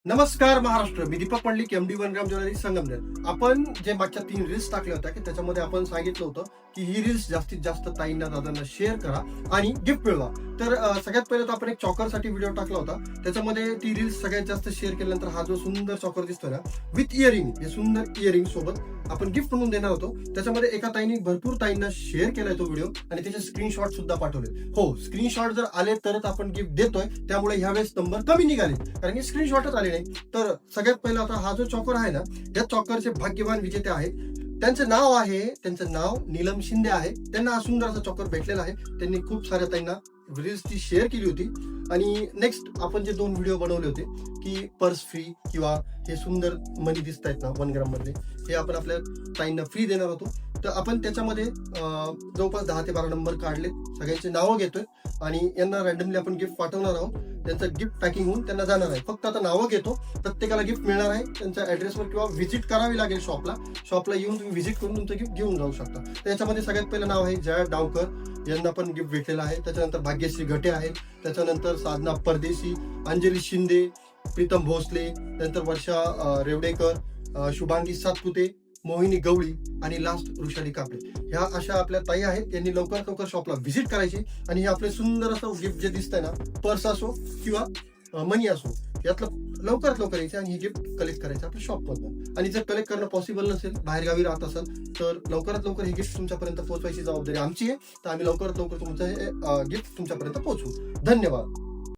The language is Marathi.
नमस्कार महाराष्ट्र, मी Deepak Pandit, MD one gram jewellery Sangamner. आपण जे मागच्या 3 रील्स टाकल्या होत्या की त्याच्यामध्ये आपण सांगितलं होतं की ही रील्स जास्तीत जास्त ताईंना दादांना शेअर करा आणि गिफ्ट मिळवा. तर सगळ्यात पहिले तर आपण एक चॉकरसाठी व्हिडिओ टाकला होता. त्याच्यामध्ये ती रील्स सगळ्यात जास्त शेअर केल्यानंतर हा जो सुंदर चॉकर दिसतोय ना, विथ इयरिंग, हे सुंदर इयरिंग सोबत आपण गिफ्ट म्हणून देणार होतो. त्याच्यामध्ये एका ताईंनी भरपूर ताईंना शेअर केलाय तो व्हिडिओ आणि त्याचे स्क्रीनशॉट सुद्धा पाठवले. हो, स्क्रीनशॉट जर आले तरच आपण गिफ्ट देतोय, त्यामुळे ह्यावेळेस नंबर कमी निघाले, कारण की स्क्रीनशॉटच आले नाही. तर सगळ्यात पहिला आता हा जो चॉकर आहे ना, या चॉकरचे भाग्यवान विजेते आहेत. त्यांचं नाव नीलम शिंदे आहे. त्यांना हा सुंदर असा चॉकर भेटलेला आहे. त्यांनी खूप साऱ्या ताईंना रील्स ती शेअर केली होती. आणि नेक्स्ट आपण जे 2 व्हिडिओ बनवले होते की पर्स फ्री किंवा हे सुंदर मनी दिसत आहेत ना 1 ग्राम मधले, हे आपण आपल्या ताईंना फ्री देणार होतो. तर आपण त्याच्यामध्ये जवळपास 10 ते 12 नंबर काढले, सगळ्यांची नावं घेतोय आणि यांना रॅन्डमली आपण गिफ्ट पाठवणार आहोत. त्यांचं गिफ्ट पॅकिंग होऊन त्यांना जाणार आहे. फक्त आता नावं घेतो, प्रत्येकाला गिफ्ट मिळणार आहे. त्यांच्या ऍड्रेसवर किंवा व्हिजिट करावी लागेल शॉपला येऊन तुम्ही व्हिजिट करून तुमचं गिफ्ट घेऊन जाऊ शकता. तर याच्यामध्ये सगळ्यात पहिलं नाव आहे जया डावकर, यांना पण गिफ्ट भेटलेलं आहे. त्याच्यानंतर भाग्यश्री घटे आहे, त्याच्यानंतर साधना परदेशी, अंजली शिंदे, प्रीतम भोसले, त्यानंतर वर्षा रेवडेकर, शुभांगी सातपुते, मोहिनी गवळी आणि लास्ट ऋषाली कापडे. ह्या अशा आपल्या ताई आहेत. त्यांनी लवकरात लवकर शॉपला व्हिजिट करायची आणि हे आपले सुंदर असं गिफ्ट जे दिसतंय ना, पर्स असो किंवा मनी असो, यातलं लवकरात लवकर यायचं आणि हे गिफ्ट कलेक्ट करायचं आपल्या शॉपमधनं. आणि जर कलेक्ट करणं पॉसिबल नसेल, बाहेरगावी राहत असेल, तर लवकरात लवकर हे गिफ्ट तुमच्यापर्यंत पोहोचवायची जबाबदारी आमची आहे. तर आम्ही लवकरात लवकर तुमचं हे गिफ्ट तुमच्यापर्यंत पोहोचवू. धन्यवाद.